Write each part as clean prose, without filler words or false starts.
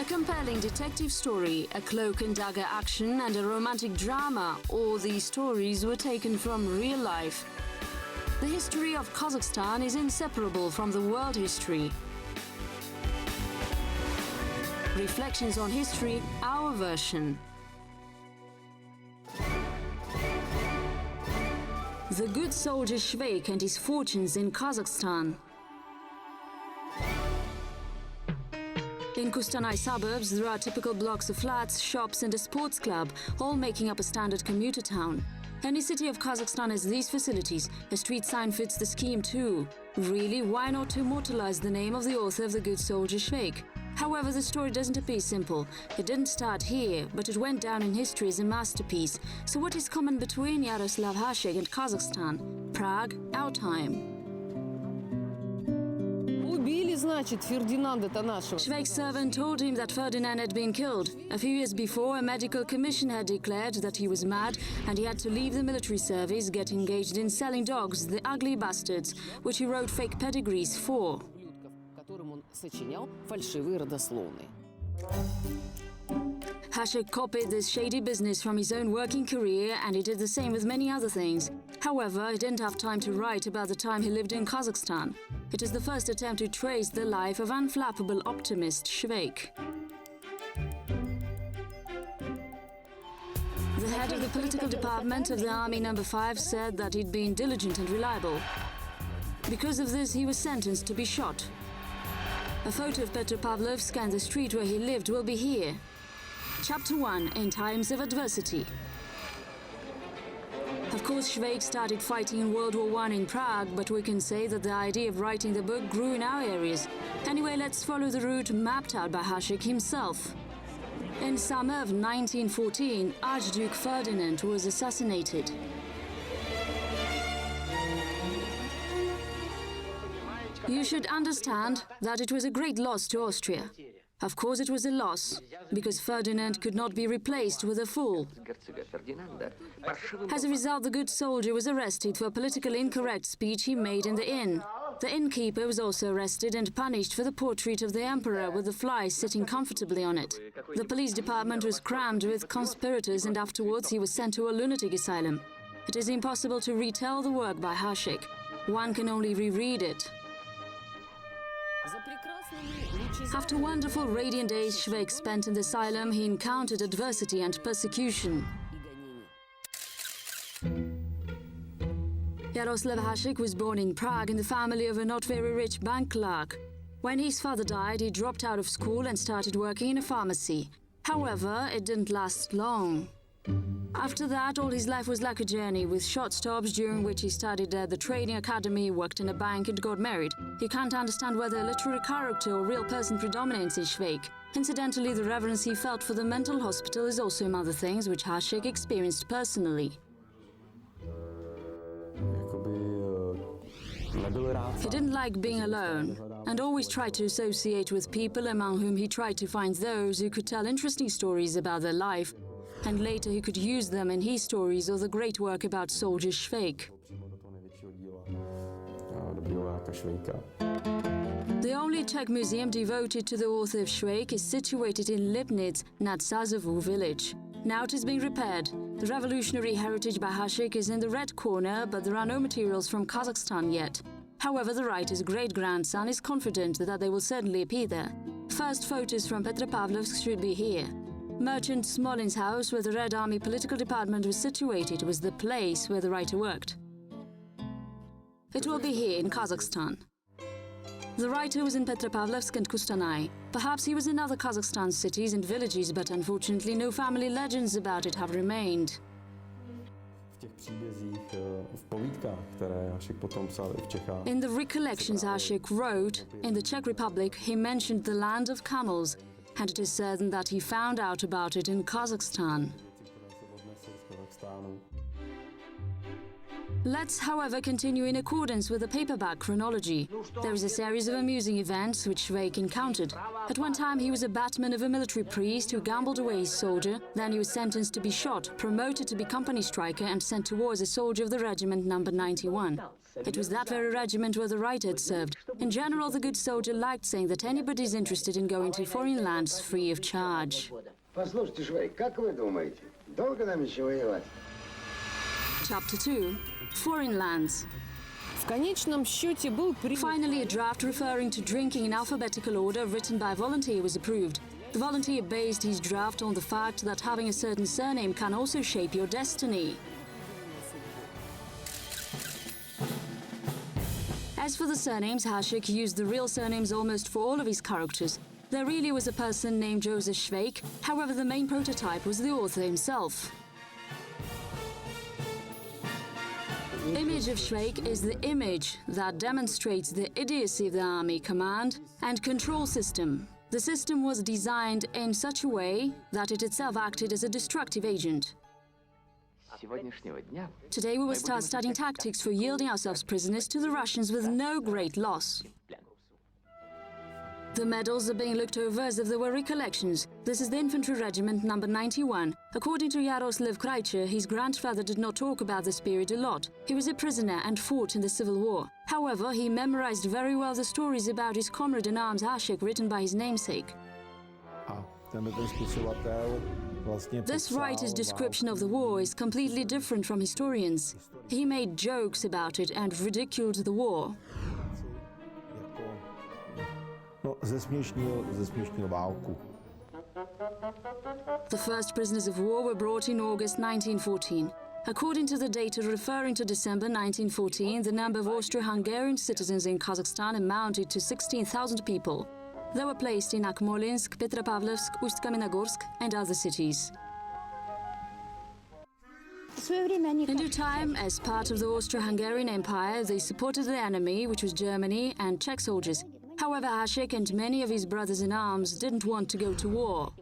A compelling detective story, a cloak and dagger action, and a romantic drama, all these stories were taken from real life. The history of Kazakhstan is inseparable from the world history. Reflections on history, our version. The good soldier Svejk and his fortunes in Kazakhstan. In Kostanay suburbs, there are typical blocks of flats, shops and a sports club, all making up a standard commuter town. Any city of Kazakhstan has these facilities. A street sign fits the scheme too. Really, why not immortalize the name of the author of The Good Soldier Svejk? However, the story doesn't appear simple. It didn't start here, but it went down in history as a masterpiece. So what is common between Yaroslav Hasek and Kazakhstan? Prague, our time. Svejk's servant told him that Ferdinand had been killed. A few years before, a medical commission had declared that he was mad and he had to leave the military service, get engaged in selling dogs, the ugly bastards, which he wrote fake pedigrees for. Hasek copied this shady business from his own working career, and he did the same with many other things. However, he didn't have time to write about the time he lived in Kazakhstan. It is the first attempt to trace the life of unflappable optimist Svejk. The head of the political department of the Army No. 5 said that he'd been diligent and reliable. Because of this, he was sentenced to be shot. A photo of Petropavlovsk and the street where he lived will be here. Chapter 1, In Times of Adversity. Of course, Svejk started fighting in World War I in Prague, but we can say that the idea of writing the book grew in our areas. Anyway, let's follow the route mapped out by Hasek himself. In summer of 1914, Archduke Ferdinand was assassinated. You should understand that it was a great loss to Austria. Of course it was a loss, because Ferdinand could not be replaced with a fool. As a result, the good soldier was arrested for a politically incorrect speech he made in the inn. The innkeeper was also arrested and punished for the portrait of the emperor with the flies sitting comfortably on it. The police department was crammed with conspirators, and afterwards he was sent to a lunatic asylum. It is impossible to retell the work by Hasek. One can only reread it. After wonderful radiant days Svejk spent in the asylum, he encountered adversity and persecution. Yaroslav Hasek was born in Prague in the family of a not very rich bank clerk. When his father died, he dropped out of school and started working in a pharmacy. However, it didn't last long. After that, all his life was like a journey, with short stops during which he studied at the training academy, worked in a bank and got married. He can't understand whether a literary character or real person predominates in Svejk. Incidentally, the reverence he felt for the mental hospital is also among the things which Hasek experienced personally. He didn't like being alone, and always tried to associate with people, among whom he tried to find those who could tell interesting stories about their life, and later he could use them in his stories or the great work about Soldier Svejk. The only Czech museum devoted to the author of Svejk is situated in Lipnitz, nad Sazovu village. Now it is being repaired. The revolutionary heritage by Hasek is in the red corner, but there are no materials from Kazakhstan yet. However, the writer's great-grandson is confident that they will certainly appear there. First photos from Petropavlovsk should be here. Merchant Smolin's house, where the Red Army political department was situated, was the place where the writer worked. It will be here in Kazakhstan. The writer was in Petropavlovsk and Kostanay. Perhaps he was in other Kazakhstan cities and villages, but unfortunately no family legends about it have remained. In the recollections Hasek wrote, in the Czech Republic he mentioned the land of camels, and it is certain that he found out about it in Kazakhstan. Let's, however, continue in accordance with the paperback chronology. There is a series of amusing events which Svejk encountered. At one time he was a batman of a military priest who gambled away his soldier, then he was sentenced to be shot, promoted to be company striker and sent to war as a soldier of the regiment number 91. It was that very regiment where the writer had served. In general, the good soldier liked saying that anybody is interested in going to foreign lands free of charge. Послушайте, Швейк, как вы думаете, долго нам еще воевать? Chapter 2. Foreign lands. В конечном счете был принят. Finally, a draft referring to drinking in alphabetical order written by a volunteer was approved. The volunteer based his draft on the fact that having a certain surname can also shape your destiny. As for the surnames, Hasek used the real surnames almost for all of his characters. There really was a person named Soldier Svejk, however the main prototype was the author himself. Image of Svejk is the image that demonstrates the idiocy of the army command and control system. The system was designed in such a way that it itself acted as a destructive agent. Today we will start studying tactics for yielding ourselves prisoners to the Russians with no great loss. The medals are being looked over as if they were recollections. This is the infantry regiment number 91. According to Yaroslav Krajcher, his grandfather did not talk about this period a lot. He was a prisoner and fought in the Civil War. However, he memorized very well the stories about his comrade in arms Hasek written by his namesake. This writer's description of the war is completely different from historians. He made jokes about it and ridiculed the war. The first prisoners of war were brought in August 1914. According to the data referring to December 1914, the number of Austro-Hungarian citizens in Kazakhstan amounted to 16,000 people. They were placed in Akmolinsk, Petropavlovsk, Ust-Kamenogorsk and other cities. In due time, as part of the Austro-Hungarian Empire, they supported the enemy, which was Germany, and Czech soldiers. However, Hasek and many of his brothers-in-arms didn't want to go to war.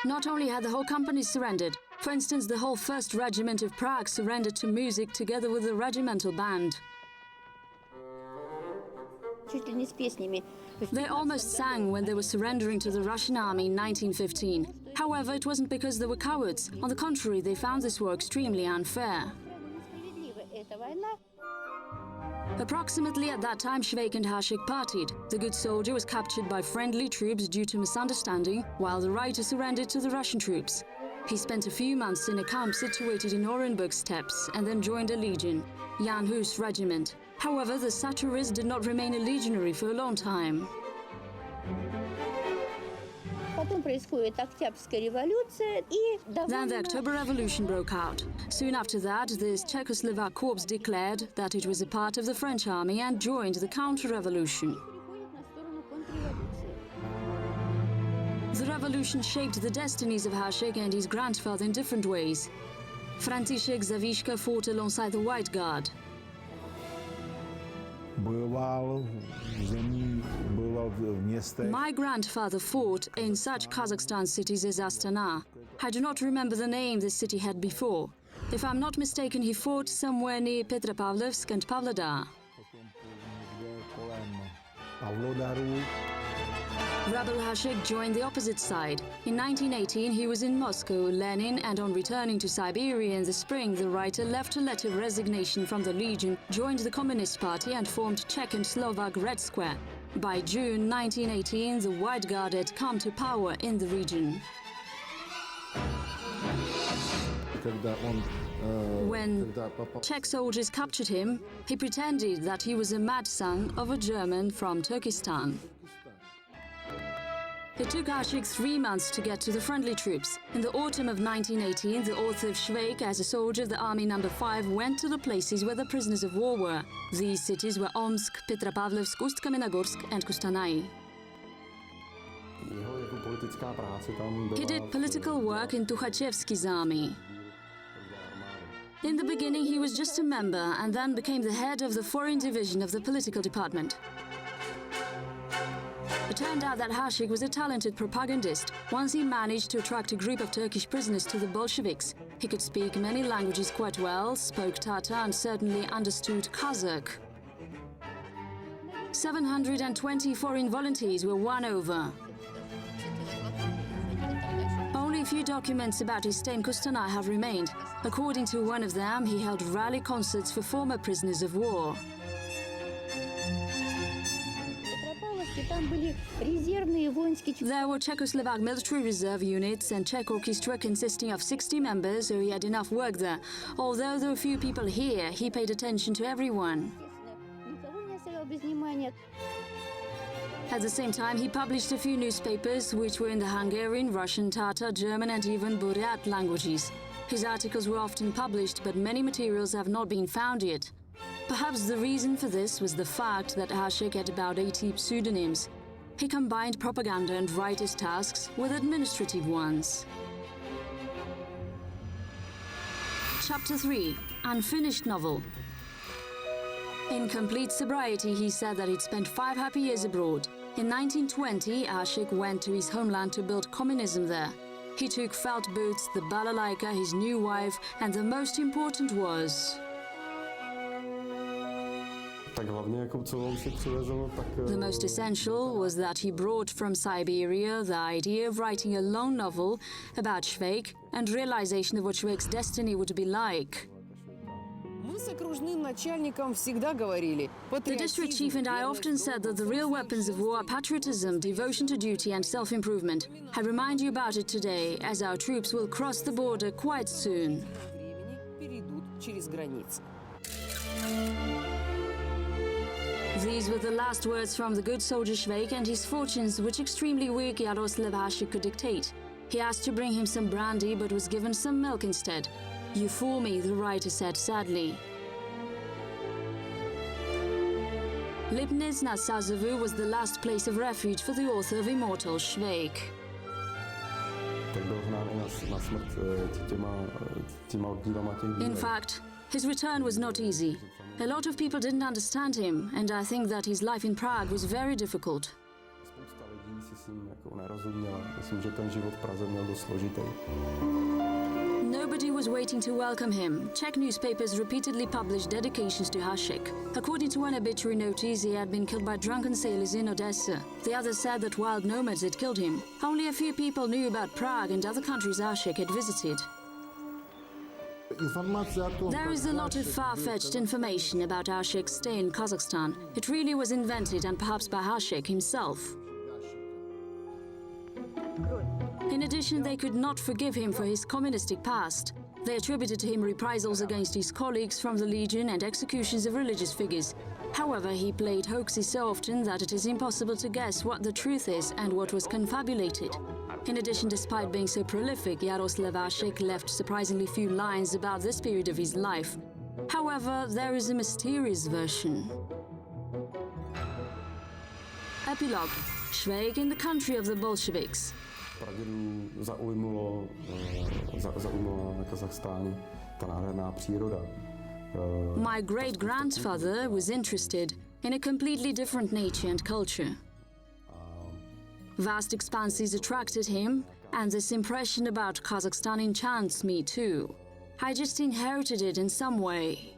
Not only had the whole company surrendered, for instance, the whole 1st Regiment of Prague surrendered to music together with the regimental band. They almost sang when they were surrendering to the Russian army in 1915. However, it wasn't because they were cowards. On the contrary, they found this war extremely unfair. Approximately at that time, Svejk and Hasek partied. The good soldier was captured by friendly troops due to misunderstanding, while the writer surrendered to the Russian troops. He spent a few months in a camp situated in Orenburg steppes and then joined a legion, Jan Hus Regiment. However, the satirist did not remain a legionary for a long time. Then the October Revolution broke out. Soon after that, this Czechoslovak corps declared that it was a part of the French army and joined the counter-revolution. The revolution shaped the destinies of Hasek and his grandfather in different ways. František Zavíška fought alongside the White Guard. My grandfather fought in such Kazakhstan cities as Astana. I do not remember the name this city had before. If I'm not mistaken, he fought somewhere near Petropavlovsk and Pavlodar. Rebel Hasek joined the opposite side. In 1918, he was in Moscow, Lenin, and on returning to Siberia in the spring, the writer left a letter of resignation from the Legion, joined the Communist Party and formed Czech and Slovak Red Square. By June 1918, the White Guard had come to power in the region. When Czech soldiers captured him, he pretended that he was a mad son of a German from Turkestan. It took Hasek 3 months to get to the friendly troops. In the autumn of 1918, the author of Svejk, as a soldier of the Army No. 5, went to the places where the prisoners of war were. These cities were Omsk, Petropavlovsk, Ust-Kamenogorsk and Kustanai. He did political work in Tukhachevsky's army. In the beginning, he was just a member and then became the head of the foreign division of the political department. It turned out that Hasek was a talented propagandist. Once he managed to attract a group of Turkish prisoners to the Bolsheviks. He could speak many languages quite well, spoke Tatar and certainly understood Kazakh. 720 foreign volunteers were won over. Only Only few documents about his stay in Kostanay have remained. According to one of them, he held rally concerts for former prisoners of war. There were Czechoslovak military reserve units and Czech orchestra consisting of 60 members, so he had enough work there. Although there were few people here, he paid attention to everyone. At the same time, he published a few newspapers which were in the Hungarian, Russian, Tatar, German and even Buryat languages. His articles were often published, but many materials have not been found yet. Perhaps the reason for this was the fact that Hasek had about 80 pseudonyms. He combined propaganda and writer's tasks with administrative ones. Chapter 3. Unfinished novel. In complete sobriety, he said that he'd spent 5 happy years abroad. In 1920, Hasek went to his homeland to build communism there. He took felt boots, the balalaika, his new wife, and the most important was... The most essential was that he brought from Siberia the idea of writing a long novel about Svejk and realization of what Svejk's destiny would be like. The district chief and I often said that the real weapons of war are patriotism, devotion to duty and self-improvement. I remind you about it today, as our troops will cross the border quite soon. These were the last words from the good soldier Svejk, and his fortunes, which extremely weak Yaroslav Hasek could dictate. He asked to bring him some brandy, but was given some milk instead. "You fool me," the writer said sadly. Lipnitz nad Sazovu was the last place of refuge for the author of Immortal Svejk. In fact, his return was not easy. A lot of people didn't understand him, and I think that his life in Prague was very difficult. Nobody was waiting to welcome him. Czech newspapers repeatedly published dedications to Hasek. According to one obituary notice, he had been killed by drunken sailors in Odessa. The others said that wild nomads had killed him. Only a few people knew about Prague and other countries Hasek had visited. There is a lot of far-fetched information about Hasek's stay in Kazakhstan. It really was invented, and perhaps by Hasek himself. In addition, they could not forgive him for his communistic past. They attributed to him reprisals against his colleagues from the Legion and executions of religious figures. However, he played hoaxes so often that it is impossible to guess what the truth is and what was confabulated. In addition, despite being so prolific, Yaroslav Hasek left surprisingly few lines about this period of his life. However, there is a mysterious version. Epilogue. Svejk in the country of the Bolsheviks. My great-grandfather was interested in a completely different nature and culture. Vast expanses attracted him, and this impression about Kazakhstan enchants me too. I just inherited it in some way.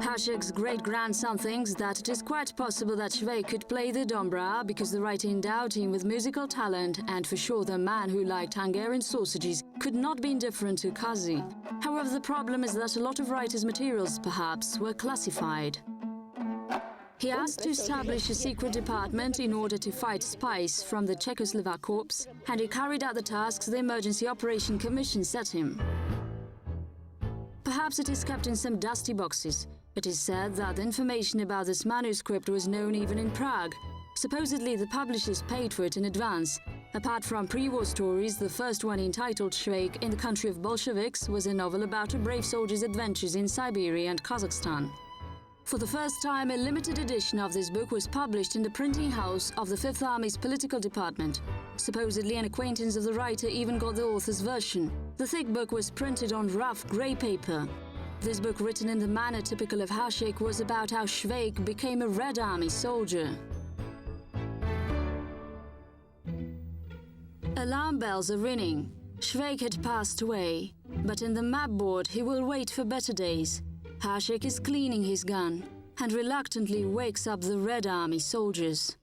Hasek's great-grandson thinks that it is quite possible that Svejk could play the dobra because the writer endowed him with musical talent, and for sure the man who liked Hungarian sausages could not be indifferent to Kazi. However, the problem is that a lot of writers' materials, perhaps, were classified. He asked to establish a secret department in order to fight spies from the Czechoslovak Corps, and he carried out the tasks the Emergency Operation Commission set him. Perhaps it is kept in some dusty boxes. It is said that the information about this manuscript was known even in Prague. Supposedly, the publishers paid for it in advance. Apart from pre-war stories, the first one, entitled Svejk in the Country of Bolsheviks, was a novel about a brave soldier's adventures in Siberia and Kazakhstan. For the first time, a limited edition of this book was published in the printing house of the Fifth Army's political department. Supposedly, an acquaintance of the writer even got the author's version. The thick book was printed on rough grey paper. This book, written in the manner typical of Hasek, was about how Svejk became a Red Army soldier. Alarm bells are ringing. Svejk had passed away, but in the map board he will wait for better days. Hasek is cleaning his gun. and reluctantly wakes up the Red Army soldiers.